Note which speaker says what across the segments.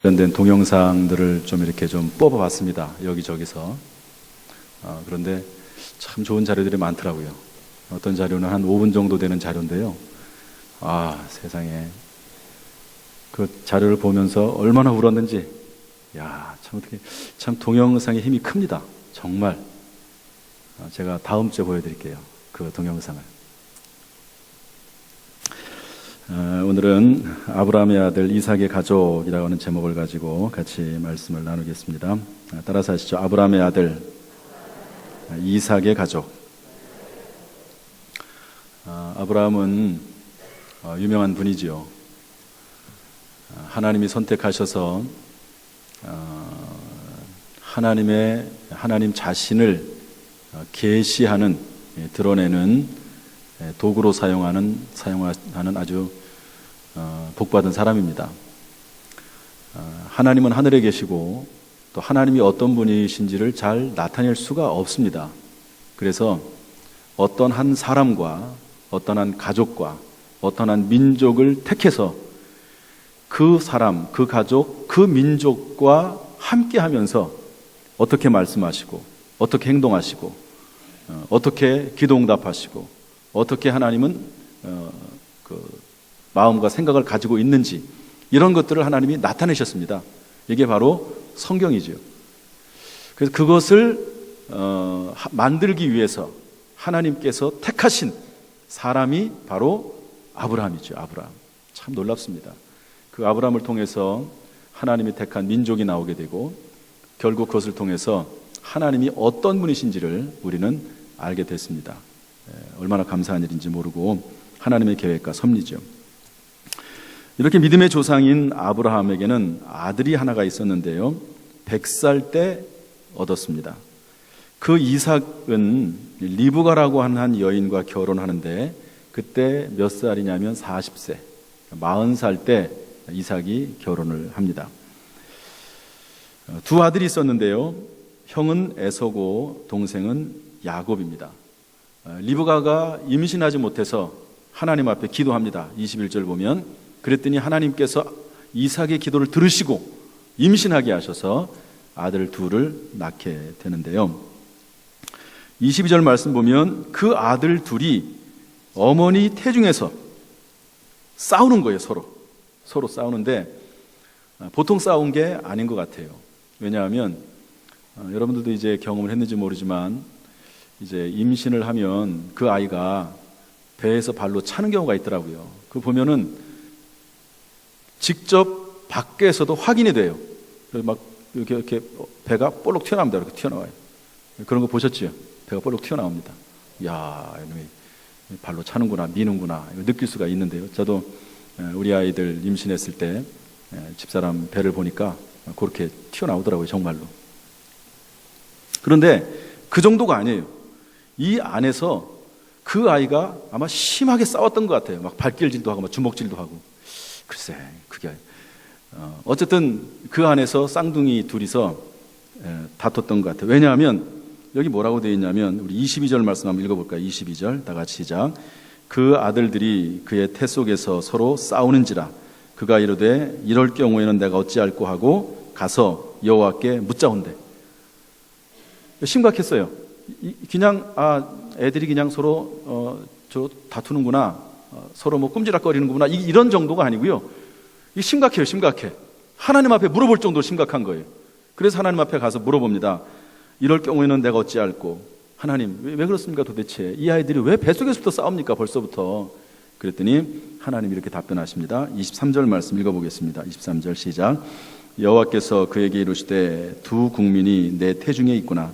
Speaker 1: 관련된 동영상들을 좀 이렇게 좀 뽑아봤습니다. 여기저기서. 그런데 참 좋은 자료들이 많더라고요. 어떤 자료는 한 5분 정도 되는 자료인데요. 세상에. 그 자료를 보면서 얼마나 울었는지. 참 동영상의 힘이 큽니다. 정말. 제가 다음 주에 보여드릴게요. 그 동영상을. 오늘은 아브라함의 아들 이삭의 가족이라고 하는 제목을 가지고 같이 말씀을 나누겠습니다. 따라서 하시죠. 아브라함의 아들 이삭의 가족. 아브라함은 유명한 분이지요. 하나님이 선택하셔서 하나님 자신을 계시하는, 드러내는 도구로 사용하는 아주 복받은 사람입니다. 하나님은 하늘에 계시고 또 하나님이 어떤 분이신지를 잘 나타낼 수가 없습니다. 그래서 어떤 한 사람과 어떤 한 가족과 어떤 한 민족을 택해서 그 사람, 그 가족, 그 민족과 함께 하면서 어떻게 말씀하시고 어떻게 행동하시고 어떻게 기도응답하시고 어떻게 하나님은 그 마음과 생각을 가지고 있는지, 이런 것들을 하나님이 나타내셨습니다. 이게 바로 성경이죠. 그래서 그것을 만들기 위해서 하나님께서 택하신 사람이 바로 아브라함이죠. 아브라함. 참 놀랍습니다. 그 아브라함을 통해서 하나님이 택한 민족이 나오게 되고, 결국 그것을 통해서 하나님이 어떤 분이신지를 우리는 알게 됐습니다. 얼마나 감사한 일인지 모르고 하나님의 계획과 섭리죠. 이렇게 믿음의 조상인 아브라함에게는 아들이 하나가 있었는데요, 100살 때 얻었습니다. 그 이삭은 리브가라고 하는 한 여인과 결혼하는데, 그때 몇 살이냐면 40세, 40살 때 이삭이 결혼을 합니다. 두 아들이 있었는데요, 형은 에서고 동생은 야곱입니다. 리브가가 임신하지 못해서 하나님 앞에 기도합니다. 21절 보면, 그랬더니 하나님께서 이삭의 기도를 들으시고 임신하게 하셔서 아들 둘을 낳게 되는데요, 22절 말씀 보면 그 아들 둘이 어머니 태중에서 싸우는 거예요. 서로 싸우는데 보통 싸운 게 아닌 것 같아요. 왜냐하면 여러분들도 이제 경험을 했는지 모르지만, 이제 임신을 하면 그 아이가 배에서 발로 차는 경우가 있더라고요. 그 보면은 직접 밖에서도 확인이 돼요. 그래서 막 이렇게 배가 볼록 튀어나옵니다. 이렇게 튀어나와요. 그런 거 보셨죠? 배가 볼록 튀어나옵니다. 이놈이 발로 차는구나, 미는구나, 이거 느낄 수가 있는데요. 저도 우리 아이들 임신했을 때 집사람 배를 보니까 그렇게 튀어나오더라고요, 정말로. 그런데 그 정도가 아니에요. 이 안에서 그 아이가 아마 심하게 싸웠던 것 같아요. 막 발길질도 하고 막 주먹질도 하고. 글쎄, 그게 어쨌든 그 안에서 쌍둥이 둘이서 다퉜던 것 같아요. 왜냐하면 여기 뭐라고 되어 있냐면, 우리 22절 말씀 한번 읽어볼까요? 22절 다 같이 시작. 그 아들들이 그의 태 속에서 서로 싸우는지라 그가 이르되 이럴 경우에는 내가 어찌할꼬 하고 가서 여호와께 묻자온대. 심각했어요. 그냥 애들이 그냥 서로 다투는구나, 서로 뭐 꼼지락거리는구나, 이런 정도가 아니고요. 이게 심각해요. 심각해. 하나님 앞에 물어볼 정도로 심각한 거예요. 그래서 하나님 앞에 가서 물어봅니다. 이럴 경우에는 내가 어찌할꼬. 하나님, 왜 그렇습니까 도대체? 이 아이들이 왜 뱃속에서부터 싸웁니까 벌써부터? 그랬더니 하나님 이렇게 답변하십니다. 23절 말씀 읽어보겠습니다. 23절 시작. 여호와께서 그에게 이르시되 두 국민이 내 태중에 있구나.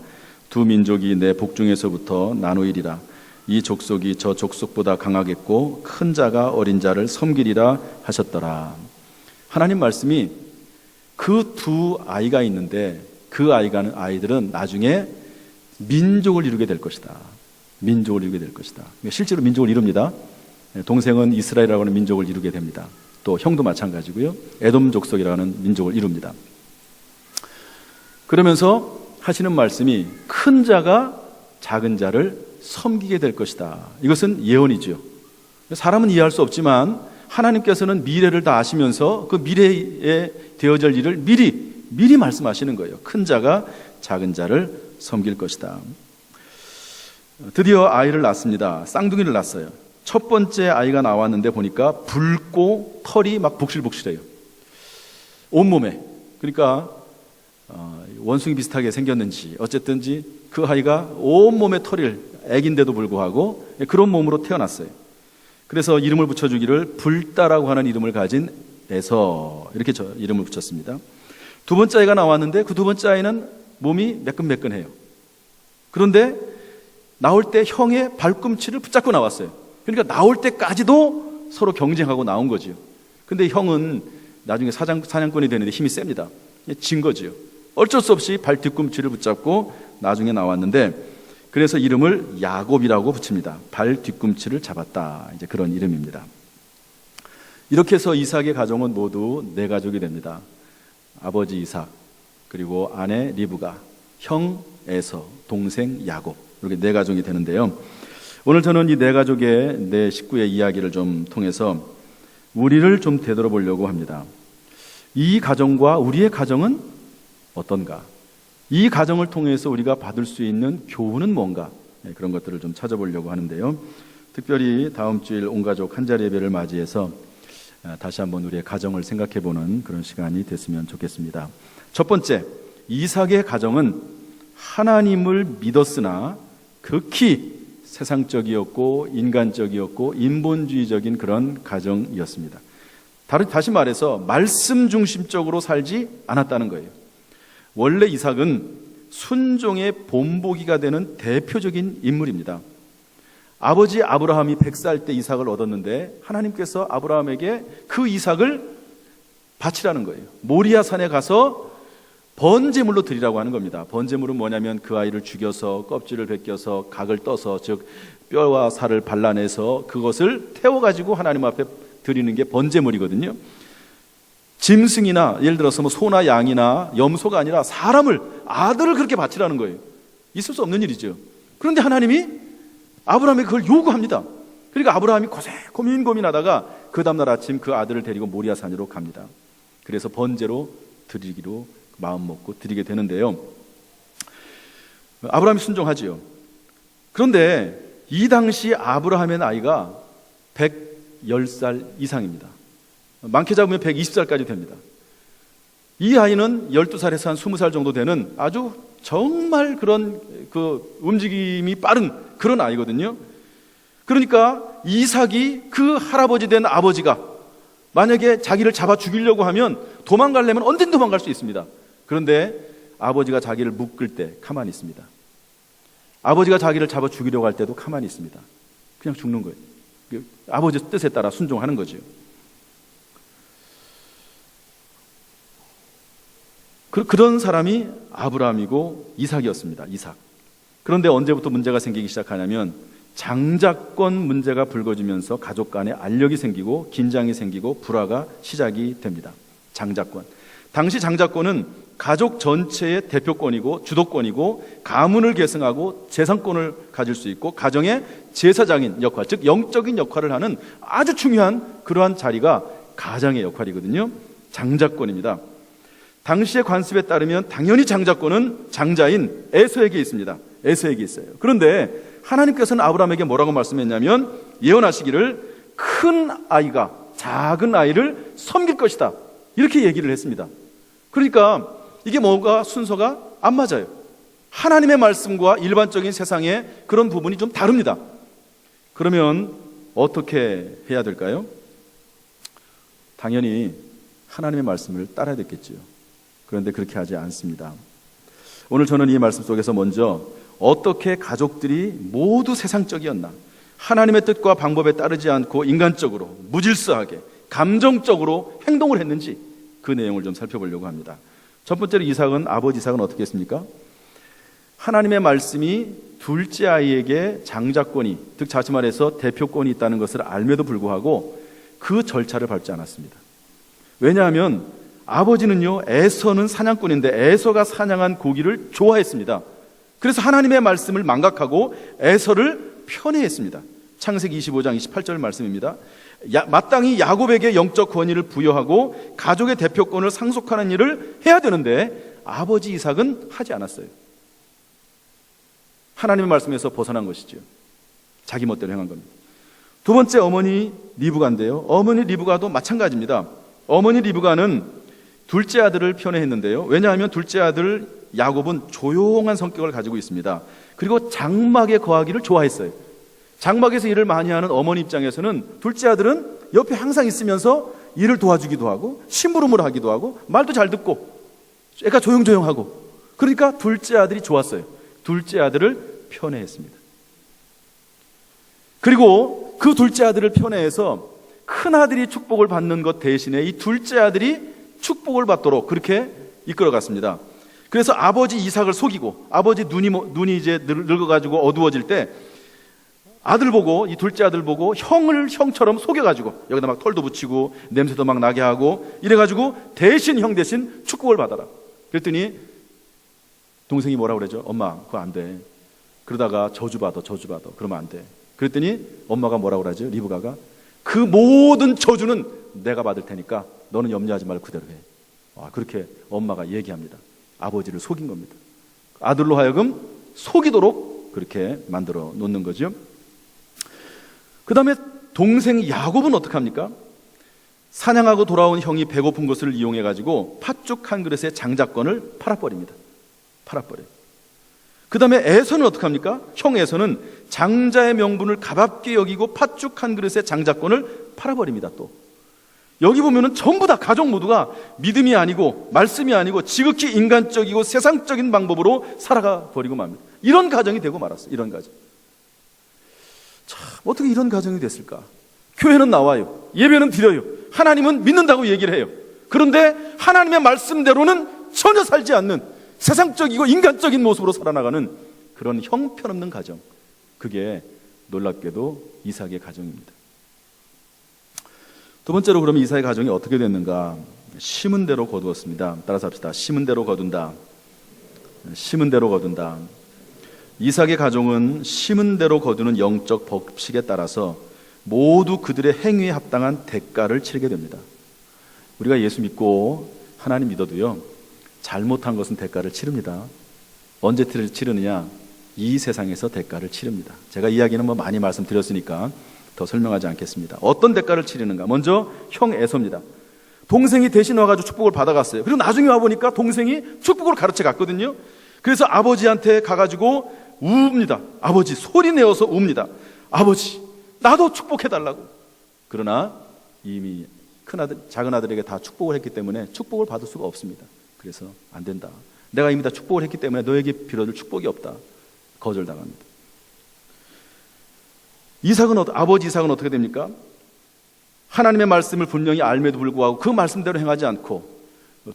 Speaker 1: 두 민족이 내 복중에서부터 나누이리라. 이 족속이 저 족속보다 강하겠고 큰 자가 어린 자를 섬기리라 하셨더라. 하나님 말씀이 그 두 아이가 있는데, 그 아이들은 나중에 민족을 이루게 될 것이다. 민족을 이루게 될 것이다. 실제로 민족을 이룹니다. 동생은 이스라엘이라고 하는 민족을 이루게 됩니다. 또 형도 마찬가지고요. 에돔 족속이라는 민족을 이룹니다. 그러면서 하시는 말씀이 큰 자가 작은 자를 섬기게 될 것이다. 이것은 예언이죠. 사람은 이해할 수 없지만 하나님께서는 미래를 다 아시면서 그 미래에 되어질 일을 미리 말씀하시는 거예요. 큰 자가 작은 자를 섬길 것이다. 드디어 아이를 낳습니다. 쌍둥이를 낳았어요. 첫 번째 아이가 나왔는데 보니까 붉고 털이 막 복실복실해요. 온몸에. 그러니까 원숭이 비슷하게 생겼는지 어쨌든지 그 아이가 온몸에 털이 애기인데도 불구하고 그런 몸으로 태어났어요. 그래서 이름을 붙여주기를 불다라고 하는 이름을 가진 에서 이렇게 이름을 붙였습니다. 두 번째 아이가 나왔는데 그 두 번째 아이는 몸이 매끈매끈해요. 그런데 나올 때 형의 발꿈치를 붙잡고 나왔어요. 그러니까 나올 때까지도 서로 경쟁하고 나온 거지요. 근데 형은 나중에 사냥꾼이 되는데 힘이 셉니다. 진 거지요. 어쩔 수 없이 발 뒤꿈치를 붙잡고 나중에 나왔는데 그래서 이름을 야곱이라고 붙입니다. 발 뒤꿈치를 잡았다. 이제 그런 이름입니다. 이렇게 해서 이삭의 가정은 모두 네 가족이 됩니다. 아버지 이삭, 그리고 아내 리브가, 형 에서, 동생 야곱, 이렇게 네 가족이 되는데요. 오늘 저는 이 네 가족의 네 식구의 이야기를 좀 통해서 우리를 좀 되돌아보려고 합니다. 이 가정과 우리의 가정은 어떤가? 이 가정을 통해서 우리가 받을 수 있는 교훈은 뭔가? 그런 것들을 좀 찾아보려고 하는데요. 특별히 다음 주일 온가족 한자리 예배를 맞이해서 다시 한번 우리의 가정을 생각해보는 그런 시간이 됐으면 좋겠습니다. 첫 번째, 이삭의 가정은 하나님을 믿었으나 극히 세상적이었고 인간적이었고 인본주의적인 그런 가정이었습니다. 다시 말해서 말씀 중심적으로 살지 않았다는 거예요. 원래 이삭은 순종의 본보기가 되는 대표적인 인물입니다. 아버지 아브라함이 100살 때 이삭을 얻었는데 하나님께서 아브라함에게 그 이삭을 바치라는 거예요. 모리아 산에 가서 번제물로 드리라고 하는 겁니다. 번제물은 뭐냐면 그 아이를 죽여서 껍질을 벗겨서 각을 떠서, 즉 뼈와 살을 발라내서 그것을 태워가지고 하나님 앞에 드리는 게 번제물이거든요. 짐승이나 예를 들어서 뭐 소나 양이나 염소가 아니라 사람을, 아들을 그렇게 바치라는 거예요. 있을 수 없는 일이죠. 그런데 하나님이 아브라함에게 그걸 요구합니다. 그러니까 아브라함이 고민하다가 그 다음날 아침 그 아들을 데리고 모리아 산으로 갑니다. 그래서 번제로 드리기로 마음 먹고 드리게 되는데요. 아브라함이 순종하지요. 그런데 이 당시 아브라함의 나이가 110살 이상입니다. 많게 잡으면 120살까지 됩니다. 이 아이는 12살에서 한 20살 정도 되는 아주 정말 그런 그 움직임이 빠른 그런 아이거든요. 그러니까 이삭이 그 할아버지 된 아버지가 만약에 자기를 잡아 죽이려고 하면 도망가려면 언제든 도망갈 수 있습니다. 그런데 아버지가 자기를 묶을 때 가만히 있습니다. 아버지가 자기를 잡아 죽이려고 할 때도 가만히 있습니다. 그냥 죽는 거예요. 아버지 뜻에 따라 순종하는 거죠. 그런 사람이 아브라함이고 이삭이었습니다. 이삭. 그런데 언제부터 문제가 생기기 시작하냐면 장자권 문제가 불거지면서 가족 간에 알력이 생기고 긴장이 생기고 불화가 시작이 됩니다. 장자권. 당시 장자권은 가족 전체의 대표권이고 주도권이고 가문을 계승하고 재산권을 가질 수 있고 가정의 제사장인 역할, 즉 영적인 역할을 하는 아주 중요한 그러한 자리가 가장의 역할이거든요. 장자권입니다. 당시의 관습에 따르면 당연히 장자권은 장자인 에서에게 있습니다. 에서에게 있어요. 그런데 하나님께서는 아브라함에게 뭐라고 말씀했냐면 예언하시기를 큰 아이가 작은 아이를 섬길 것이다. 이렇게 얘기를 했습니다. 그러니까 이게 뭔가 순서가 안 맞아요. 하나님의 말씀과 일반적인 세상의 그런 부분이 좀 다릅니다. 그러면 어떻게 해야 될까요? 당연히 하나님의 말씀을 따라야 됐겠죠. 그런데 그렇게 하지 않습니다. 오늘 저는 이 말씀 속에서 먼저 어떻게 가족들이 모두 세상적이었나, 하나님의 뜻과 방법에 따르지 않고 인간적으로 무질서하게 감정적으로 행동을 했는지 그 내용을 좀 살펴보려고 합니다. 첫 번째로 아버지 이삭은 어떻게 했습니까? 하나님의 말씀이 둘째 아이에게 장자권이, 즉 다시 말해서 대표권이 있다는 것을 알매도 불구하고 그 절차를 밟지 않았습니다. 왜냐하면 아버지는요, 에서는 사냥꾼인데 에서가 사냥한 고기를 좋아했습니다. 그래서 하나님의 말씀을 망각하고 에서를 편애했습니다. 창세기 25장 28절 말씀입니다. 마땅히 야곱에게 영적 권위를 부여하고 가족의 대표권을 상속하는 일을 해야 되는데 아버지 이삭은 하지 않았어요. 하나님의 말씀에서 벗어난 것이죠. 자기 멋대로 행한 겁니다. 두 번째, 어머니 리브가인데요. 어머니 리브가도 마찬가지입니다. 어머니 리브가는 둘째 아들을 편애했는데요. 왜냐하면 둘째 아들 야곱은 조용한 성격을 가지고 있습니다. 그리고 장막에 거하기를 좋아했어요. 장막에서 일을 많이 하는 어머니 입장에서는 둘째 아들은 옆에 항상 있으면서 일을 도와주기도 하고 심부름을 하기도 하고 말도 잘 듣고 애가 조용조용하고, 그러니까 둘째 아들이 좋았어요. 둘째 아들을 편애했습니다. 그리고 그 둘째 아들을 편애해서 큰 아들이 축복을 받는 것 대신에 이 둘째 아들이 축복을 받도록 그렇게 이끌어갔습니다. 그래서 아버지 이삭을 속이고, 아버지 눈이 이제 늙어가지고 어두워질 때 아들 보고, 이 둘째 아들 보고 형을 형처럼 속여가지고 여기다 막 털도 붙이고 냄새도 막 나게 하고 이래가지고 대신 형 대신 축복을 받아라. 그랬더니 동생이 뭐라고 그러죠? 엄마 그거 안 돼. 그러다가 저주받아. 그러면 안 돼. 그랬더니 엄마가 뭐라고 그러죠? 리브가가 그 모든 저주는 내가 받을 테니까 너는 염려하지 말고 그대로 해. 그렇게 엄마가 얘기합니다. 아버지를 속인 겁니다. 아들로 하여금 속이도록 그렇게 만들어 놓는 거죠. 그 다음에 동생 야곱은 어떻게 합니까? 사냥하고 돌아온 형이 배고픈 것을 이용해가지고 팥죽 한 그릇에 장자권을 팔아버립니다. 팔아버려요. 그 다음에 에서는 어떻게 합니까? 형 에서는 장자의 명분을 가볍게 여기고 팥죽 한 그릇에 장자권을 팔아버립니다. 또 여기 보면은 전부 다 가족 모두가 믿음이 아니고 말씀이 아니고 지극히 인간적이고 세상적인 방법으로 살아가 버리고 맙니다. 이런 가정이 되고 말았어요. 이런 가정. 참, 어떻게 이런 가정이 됐을까? 교회는 나와요. 예배는 드려요. 하나님은 믿는다고 얘기를 해요. 그런데 하나님의 말씀대로는 전혀 살지 않는 세상적이고 인간적인 모습으로 살아나가는 그런 형편없는 가정. 그게 놀랍게도 이삭의 가정입니다. 두 번째로 그러면 이삭의 가정이 어떻게 됐는가? 심은 대로 거두었습니다. 따라서 합시다. 심은 대로 거둔다. 심은 대로 거둔다. 이삭의 가정은 심은 대로 거두는 영적 법칙에 따라서 모두 그들의 행위에 합당한 대가를 치르게 됩니다. 우리가 예수 믿고 하나님 믿어도요, 잘못한 것은 대가를 치릅니다. 언제 치르느냐? 이 세상에서 대가를 치릅니다. 제가 이야기는 많이 말씀드렸으니까 더 설명하지 않겠습니다. 어떤 대가를 치르는가? 먼저 형 에서입니다. 동생이 대신 와가지고 축복을 받아갔어요. 그리고 나중에 와보니까 동생이 축복을 가르쳐 갔거든요. 그래서 아버지한테 가가지고 웁니다. 아버지 소리 내어서 웁니다. 아버지 나도 축복해달라고. 그러나 이미 큰아들 작은 아들에게 다 축복을 했기 때문에 축복을 받을 수가 없습니다. 그래서 안 된다. 내가 이미 다 축복을 했기 때문에 너에게 빌어줄 축복이 없다. 거절당합니다. 아버지 이삭은 어떻게 됩니까? 하나님의 말씀을 분명히 알매도 불구하고 그 말씀대로 행하지 않고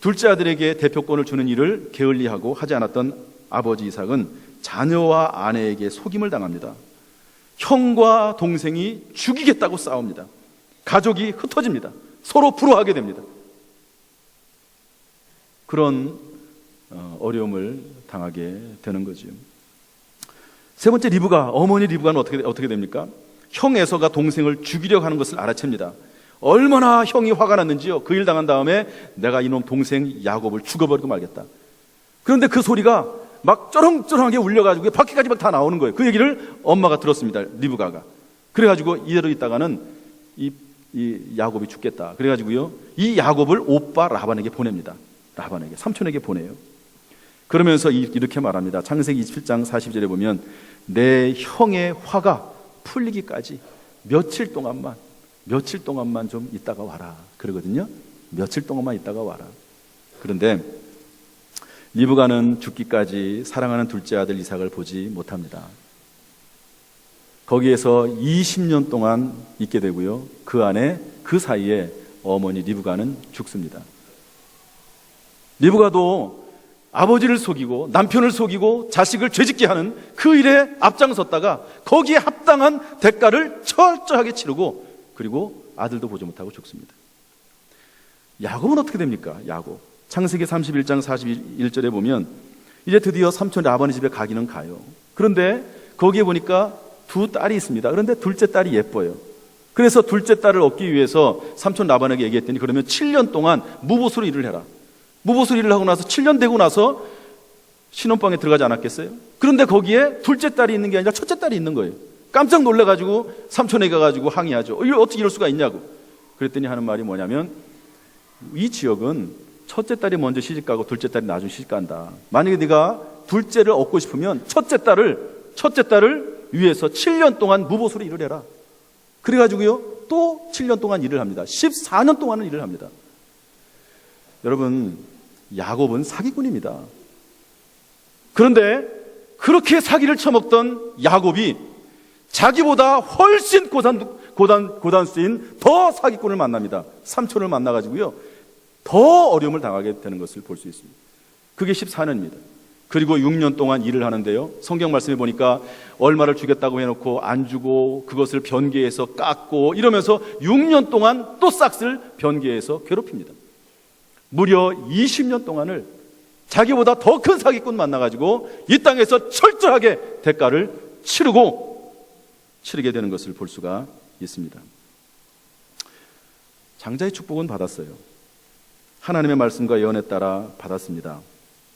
Speaker 1: 둘째 아들에게 대표권을 주는 일을 게을리하고 하지 않았던 아버지 이삭은 자녀와 아내에게 속임을 당합니다. 형과 동생이 죽이겠다고 싸웁니다. 가족이 흩어집니다. 서로 불화하게 됩니다. 그런 어려움을 당하게 되는 거죠. 세 번째, 어머니 리브가는 어떻게 됩니까? 형 에서가 동생을 죽이려고 하는 것을 알아챕니다. 얼마나 형이 화가 났는지요. 그 일 당한 다음에 내가 이놈 동생 야곱을 죽여버리고 말겠다. 그런데 그 소리가 막 쩌렁쩌렁하게 울려가지고 밖에까지 막 다 나오는 거예요. 그 얘기를 엄마가 들었습니다. 리브가가. 그래가지고 이대로 있다가는 이 야곱이 죽겠다. 그래가지고요, 이 야곱을 오빠 라반에게 보냅니다. 라반에게, 삼촌에게 보내요. 그러면서 이렇게 말합니다. 창세기 27장 40절에 보면 내 형의 화가 풀리기까지 며칠 동안만 좀 있다가 와라. 그러거든요. 며칠 동안만 있다가 와라. 그런데 리브가는 죽기까지 사랑하는 둘째 아들 이삭을 보지 못합니다. 거기에서 20년 동안 있게 되고요. 그 사이에 어머니 리브가는 죽습니다. 리브가도 아버지를 속이고 남편을 속이고 자식을 죄짓게 하는 그 일에 앞장섰다가 거기에 합당한 대가를 철저하게 치르고 그리고 아들도 보지 못하고 죽습니다. 야곱은 어떻게 됩니까? 야곱. 창세기 31장 41절에 보면 이제 드디어 삼촌 라반의 집에 가기는 가요. 그런데 거기에 보니까 두 딸이 있습니다. 그런데 둘째 딸이 예뻐요. 그래서 둘째 딸을 얻기 위해서 삼촌 라반에게 얘기했더니 그러면 7년 동안 무보수로 일을 해라. 무보수로 일을 하고 나서 7년 되고 나서 신혼방에 들어가지 않았겠어요? 그런데 거기에 둘째 딸이 있는 게 아니라 첫째 딸이 있는 거예요. 깜짝 놀라가지고 삼촌에게 가가지고 항의하죠. 어떻게 이럴 수가 있냐고. 그랬더니 하는 말이 뭐냐면, 이 지역은 첫째 딸이 먼저 시집가고 둘째 딸이 나중에 시집간다. 만약에 네가 둘째를 얻고 싶으면 첫째 딸을 위해서 7년 동안 무보수로 일을 해라. 그래가지고요 또 7년 동안 일을 합니다. 14년 동안은 일을 합니다. 여러분, 야곱은 사기꾼입니다. 그런데 그렇게 사기를 쳐먹던 야곱이 자기보다 훨씬 고단수인 더 사기꾼을 만납니다. 삼촌을 만나가지고요 더 어려움을 당하게 되는 것을 볼 수 있습니다. 그게 14년입니다. 그리고 6년 동안 일을 하는데요, 성경 말씀에 보니까 얼마를 주겠다고 해놓고 안 주고 그것을 변개해서 깎고 이러면서 6년 동안 또 싹쓸 변개해서 괴롭힙니다. 무려 20년 동안을 자기보다 더 큰 사기꾼 만나가지고 이 땅에서 철저하게 대가를 치르게 되는 것을 볼 수가 있습니다. 장자의 축복은 받았어요. 하나님의 말씀과 예언에 따라 받았습니다.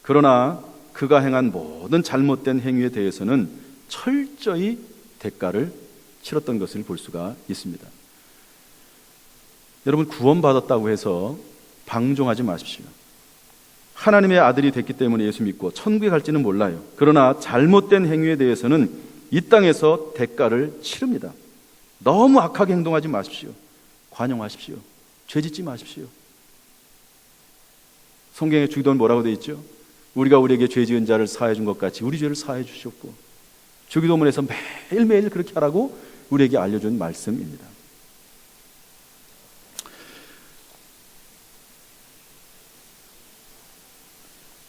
Speaker 1: 그러나 그가 행한 모든 잘못된 행위에 대해서는 철저히 대가를 치렀던 것을 볼 수가 있습니다. 여러분, 구원받았다고 해서 방종하지 마십시오. 하나님의 아들이 됐기 때문에 예수 믿고 천국에 갈지는 몰라요. 그러나 잘못된 행위에 대해서는 이 땅에서 대가를 치릅니다. 너무 악하게 행동하지 마십시오. 관용하십시오. 죄짓지 마십시오. 성경에 주기도는 뭐라고 되어 있죠? 우리가 우리에게 죄 지은 자를 사하여 준 것 같이 우리 죄를 사하여 주시옵고. 주기도문에서 매일매일 그렇게 하라고 우리에게 알려준 말씀입니다.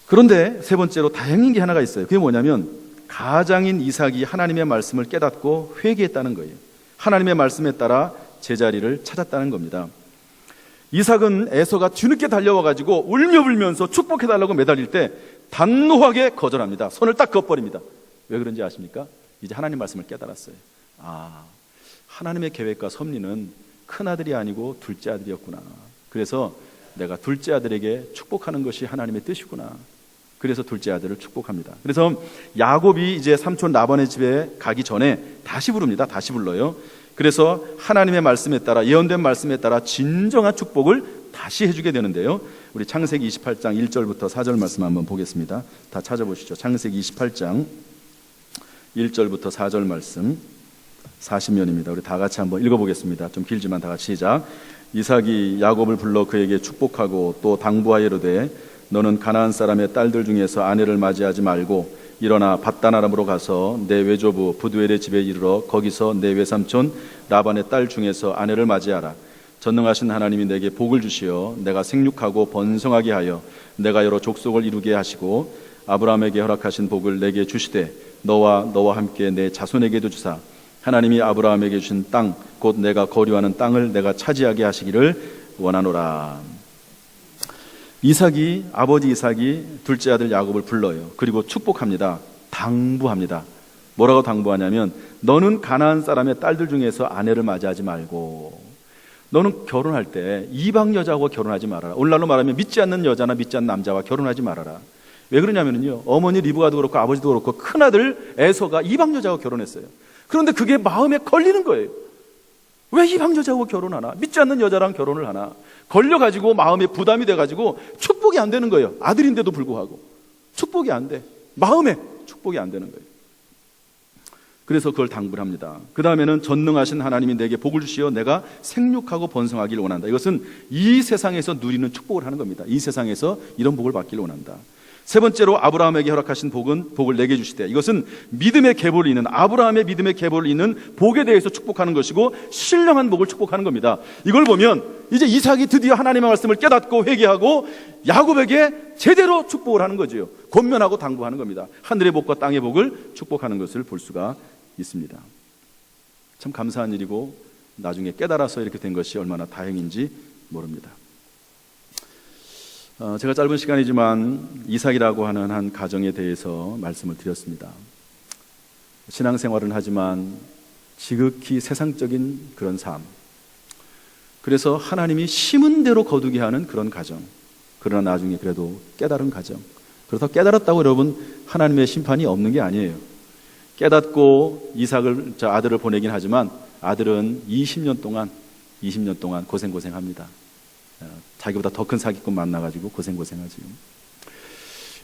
Speaker 1: 그런데 세 번째로 다행인 게 하나가 있어요. 그게 뭐냐면 가장인 이삭이 하나님의 말씀을 깨닫고 회개했다는 거예요. 하나님의 말씀에 따라 제자리를 찾았다는 겁니다. 이삭은 에서가 뒤늦게 달려와가지고 울며불면서 축복해달라고 매달릴 때 단호하게 거절합니다. 손을 딱 그어버립니다. 왜 그런지 아십니까? 이제 하나님 말씀을 깨달았어요. 하나님의 계획과 섭리는 큰아들이 아니고 둘째 아들이었구나. 그래서 내가 둘째 아들에게 축복하는 것이 하나님의 뜻이구나. 그래서 둘째 아들을 축복합니다. 그래서 야곱이 이제 삼촌 라반의 집에 가기 전에 다시 부릅니다. 다시 불러요. 그래서 하나님의 말씀에 따라, 예언된 말씀에 따라 진정한 축복을 다시 해주게 되는데요, 우리 창세기 28장 1절부터 4절 말씀 한번 보겠습니다. 다 찾아보시죠. 창세기 28장 1절부터 4절 말씀 40년입니다. 우리 다 같이 한번 읽어보겠습니다. 좀 길지만 다 같이 시작. 이삭이 야곱을 불러 그에게 축복하고 또 당부하여 이르되 너는 가나안 사람의 딸들 중에서 아내를 맞이하지 말고 일어나 밧단 아람으로 가서 내 외조부 부두엘의 집에 이르러 거기서 내 외삼촌 라반의 딸 중에서 아내를 맞이하라. 전능하신 하나님이 내게 복을 주시어 내가 생육하고 번성하게 하여 내가 여러 족속을 이루게 하시고 아브라함에게 허락하신 복을 내게 주시되 너와 함께 내 자손에게도 주사 하나님이 아브라함에게 주신 땅 곧 내가 거류하는 땅을 내가 차지하게 하시기를 원하노라. 아버지 이삭이 둘째 아들 야곱을 불러요. 그리고 축복합니다. 당부합니다. 뭐라고 당부하냐면 너는 가나안 사람의 딸들 중에서 아내를 맞이하지 말고, 너는 결혼할 때 이방 여자하고 결혼하지 말아라. 오늘날로 말하면 믿지 않는 여자나 믿지 않는 남자와 결혼하지 말아라. 왜 그러냐면요, 어머니 리브가도 그렇고 아버지도 그렇고 큰아들 에서가 이방 여자하고 결혼했어요. 그런데 그게 마음에 걸리는 거예요. 왜 이방 여자하고 결혼하나? 믿지 않는 여자랑 결혼을 하나? 걸려가지고 마음에 부담이 돼가지고 축복이 안 되는 거예요. 아들인데도 불구하고 축복이 안 돼. 마음에 축복이 안 되는 거예요. 그래서 그걸 당부를 합니다. 그 다음에는 전능하신 하나님이 내게 복을 주시어 내가 생육하고 번성하기를 원한다. 이것은 이 세상에서 누리는 축복을 하는 겁니다. 이 세상에서 이런 복을 받기를 원한다. 세 번째로 아브라함에게 허락하신 복을 내게 주시되, 이것은 믿음의 계보를 잇는, 아브라함의 믿음의 계보를 잇는 복에 대해서 축복하는 것이고 신령한 복을 축복하는 겁니다. 이걸 보면 이제 이삭이 드디어 하나님의 말씀을 깨닫고 회개하고 야곱에게 제대로 축복을 하는 거죠. 권면하고 당부하는 겁니다. 하늘의 복과 땅의 복을 축복하는 것을 볼 수가 있습니다. 참 감사한 일이고 나중에 깨달아서 이렇게 된 것이 얼마나 다행인지 모릅니다. 제가 짧은 시간이지만 이삭이라고 하는 한 가정에 대해서 말씀을 드렸습니다. 신앙생활은 하지만 지극히 세상적인 그런 삶, 그래서 하나님이 심은 대로 거두게 하는 그런 가정. 그러나 나중에 그래도 깨달은 가정. 그래서 깨달았다고 여러분 하나님의 심판이 없는 게 아니에요. 깨닫고 이삭을, 아들을 보내긴 하지만 아들은 20년 동안 고생합니다. 자기보다 더 큰 사기꾼 만나가지고 고생하지요.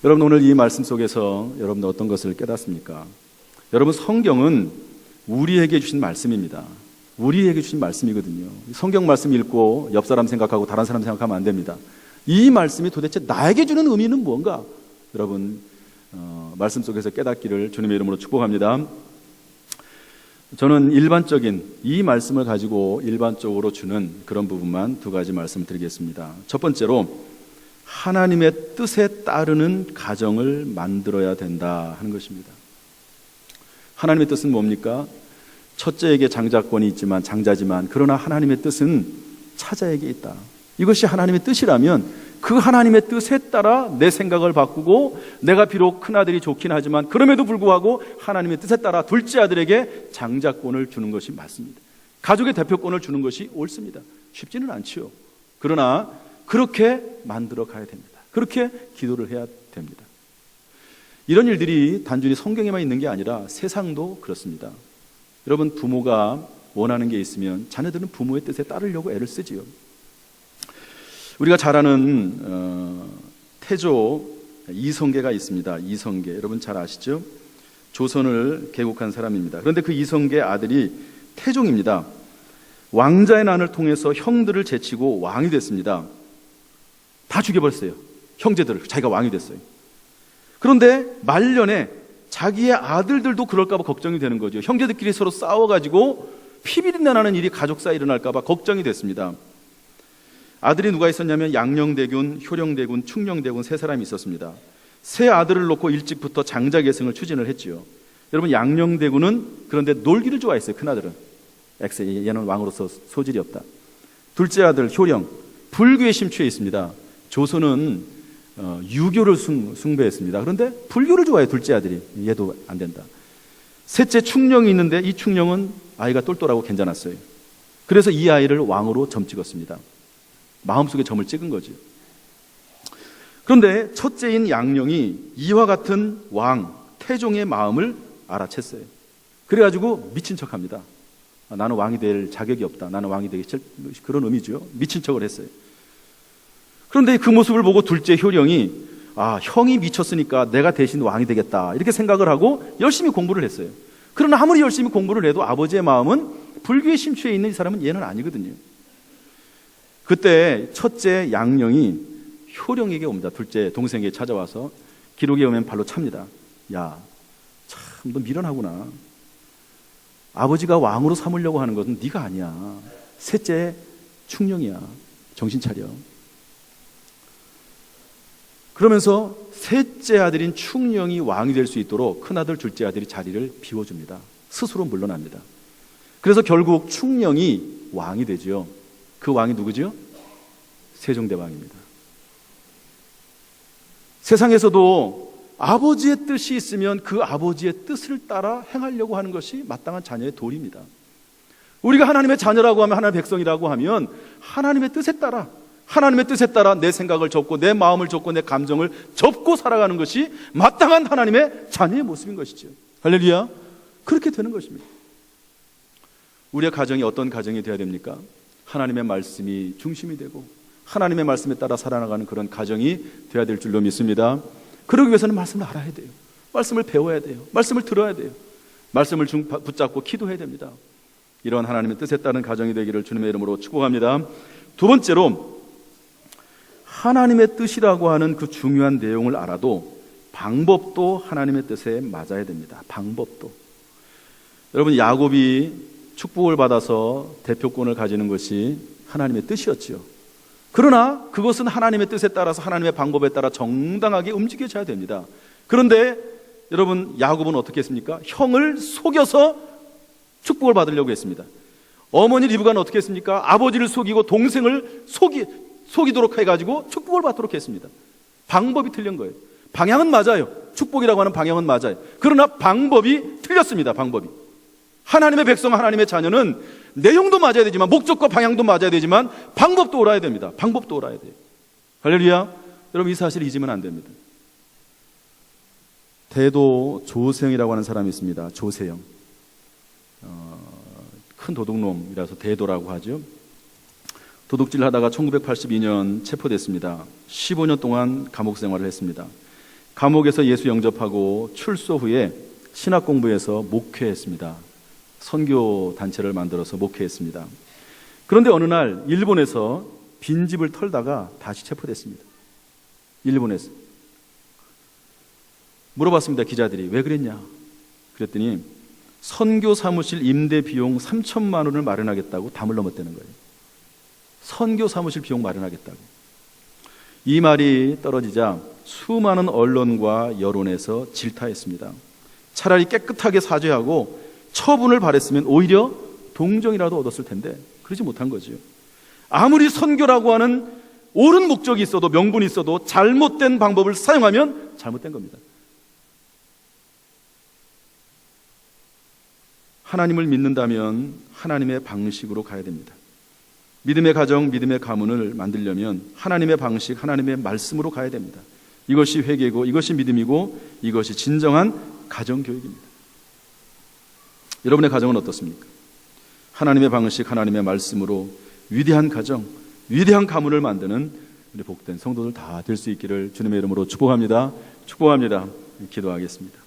Speaker 1: 여러분 오늘 이 말씀 속에서 여러분 어떤 것을 깨닫습니까? 여러분 성경은 우리에게 주신 말씀입니다. 우리에게 주신 말씀이거든요. 성경 말씀 읽고 옆 사람 생각하고 다른 사람 생각하면 안 됩니다. 이 말씀이 도대체 나에게 주는 의미는 뭔가? 여러분 말씀 속에서 깨닫기를 주님의 이름으로 축복합니다. 저는 일반적인 이 말씀을 가지고 일반적으로 주는 그런 부분만 두 가지 말씀을 드리겠습니다. 첫 번째로 하나님의 뜻에 따르는 가정을 만들어야 된다 하는 것입니다. 하나님의 뜻은 뭡니까? 첫째에게 장자지만 그러나 하나님의 뜻은 차자에게 있다. 이것이 하나님의 뜻이라면 그 하나님의 뜻에 따라 내 생각을 바꾸고 내가 비록 큰아들이 좋긴 하지만 그럼에도 불구하고 하나님의 뜻에 따라 둘째 아들에게 장자권을 주는 것이 맞습니다. 가족의 대표권을 주는 것이 옳습니다. 쉽지는 않지요. 그러나 그렇게 만들어 가야 됩니다. 그렇게 기도를 해야 됩니다. 이런 일들이 단순히 성경에만 있는 게 아니라 세상도 그렇습니다. 여러분 부모가 원하는 게 있으면 자녀들은 부모의 뜻에 따르려고 애를 쓰지요. 우리가 잘 아는 태조 이성계가 있습니다. 이성계 여러분 잘 아시죠? 조선을 개국한 사람입니다. 그런데 그 이성계 아들이 태종입니다. 왕자의 난을 통해서 형들을 제치고 왕이 됐습니다. 다 죽여버렸어요. 형제들을. 자기가 왕이 됐어요. 그런데 말년에 자기의 아들들도 그럴까 봐 걱정이 되는 거죠. 형제들끼리 서로 싸워가지고 피비린내 나는 일이 가족 사이에 일어날까 봐 걱정이 됐습니다. 아들이 누가 있었냐면 양녕대군, 효령대군, 충녕대군 세 사람이 있었습니다. 세 아들을 놓고 일찍부터 장자계승을 추진을 했지요. 여러분 양녕대군은 그런데 놀기를 좋아했어요. 큰아들은 얘는 왕으로서 소질이 없다. 둘째 아들 효령 불교에 심취해 있습니다. 조선은 유교를 숭배했습니다. 그런데 불교를 좋아해요. 둘째 아들이. 얘도 안 된다. 셋째 충녕이 있는데 이 충녕은 아이가 똘똘하고 괜찮았어요. 그래서 이 아이를 왕으로 점 찍었습니다. 마음속에 점을 찍은 거죠. 그런데 첫째인 양녕이 이와 같은 왕 태종의 마음을 알아챘어요. 그래가지고 미친 척합니다. 나는 왕이 될 자격이 없다. 나는 왕이 되기 싫다. 그런 의미죠. 미친 척을 했어요. 그런데 그 모습을 보고 둘째 효령이 형이 미쳤으니까 내가 대신 왕이 되겠다 이렇게 생각을 하고 열심히 공부를 했어요. 그러나 아무리 열심히 공부를 해도 아버지의 마음은 불교에 심취해 있는 이 사람은 얘는 아니거든요. 그때 첫째 양녕이 효령에게 옵니다. 둘째 동생에게 찾아와서 기록에 오면 발로 찹니다. 야, 참 너 미련하구나. 아버지가 왕으로 삼으려고 하는 것은 네가 아니야. 셋째 충녕이야. 정신 차려. 그러면서 셋째 아들인 충녕이 왕이 될 수 있도록 큰아들 둘째 아들이 자리를 비워줍니다. 스스로 물러납니다. 그래서 결국 충녕이 왕이 되죠. 그 왕이 누구죠? 세종대왕입니다. 세상에서도 아버지의 뜻이 있으면 그 아버지의 뜻을 따라 행하려고 하는 것이 마땅한 자녀의 도리입니다. 우리가 하나님의 자녀라고 하면 하나님의 백성이라고 하면 하나님의 뜻에 따라 내 생각을 접고 내 마음을 접고 내 감정을 접고 살아가는 것이 마땅한 하나님의 자녀의 모습인 것이죠. 할렐루야. 그렇게 되는 것입니다. 우리의 가정이 어떤 가정이 되어야 됩니까? 하나님의 말씀이 중심이 되고 하나님의 말씀에 따라 살아나가는 그런 가정이 되어야 될 줄로 믿습니다. 그러기 위해서는 말씀을 알아야 돼요. 말씀을 배워야 돼요. 말씀을 들어야 돼요. 말씀을 붙잡고 기도해야 됩니다. 이런 하나님의 뜻에 따른 가정이 되기를 주님의 이름으로 축복합니다. 두 번째로 하나님의 뜻이라고 하는 그 중요한 내용을 알아도 방법도 하나님의 뜻에 맞아야 됩니다. 방법도. 여러분 야곱이 축복을 받아서 대표권을 가지는 것이 하나님의 뜻이었지요. 그러나 그것은 하나님의 뜻에 따라서 하나님의 방법에 따라 정당하게 움직여져야 됩니다. 그런데 여러분 야곱은 어떻게 했습니까? 형을 속여서 축복을 받으려고 했습니다. 어머니 리브가는 어떻게 했습니까? 아버지를 속이고 동생을 속이도록 해가지고 축복을 받도록 했습니다. 방법이 틀린 거예요. 방향은 맞아요. 축복이라고 하는 방향은 맞아요. 그러나 방법이 틀렸습니다. 방법이. 하나님의 백성, 하나님의 자녀는 내용도 맞아야 되지만 목적과 방향도 맞아야 되지만 방법도 옳아야 됩니다. 방법도 옳아야 돼요. 할렐루야. 여러분 이 사실을 잊으면 안 됩니다. 대도 조세영이라고 하는 사람이 있습니다. 조세영. 큰 도둑놈이라서 대도라고 하죠. 도둑질을 하다가 1982년 체포됐습니다. 15년 동안 감옥 생활을 했습니다. 감옥에서 예수 영접하고 출소 후에 신학 공부해서 목회했습니다. 선교 단체를 만들어서 목회했습니다. 그런데 어느 날 일본에서 빈집을 털다가 다시 체포됐습니다. 일본에서. 물어봤습니다. 기자들이 왜 그랬냐? 그랬더니 선교 사무실 임대 비용 3천만 원을 마련하겠다고 담을 넘었다는 거예요. 선교 사무실 비용 마련하겠다고. 이 말이 떨어지자 수많은 언론과 여론에서 질타했습니다. 차라리 깨끗하게 사죄하고 처분을 바랬으면 오히려 동정이라도 얻었을 텐데 그러지 못한 거죠. 아무리 선교라고 하는 옳은 목적이 있어도 명분이 있어도 잘못된 방법을 사용하면 잘못된 겁니다. 하나님을 믿는다면 하나님의 방식으로 가야 됩니다. 믿음의 가정, 믿음의 가문을 만들려면 하나님의 방식, 하나님의 말씀으로 가야 됩니다. 이것이 회개고 이것이 믿음이고 이것이 진정한 가정교육입니다. 여러분의 가정은 어떻습니까? 하나님의 방식, 하나님의 말씀으로 위대한 가정, 위대한 가문을 만드는 우리 복된 성도들 다 될 수 있기를 주님의 이름으로 축복합니다. 축복합니다. 기도하겠습니다.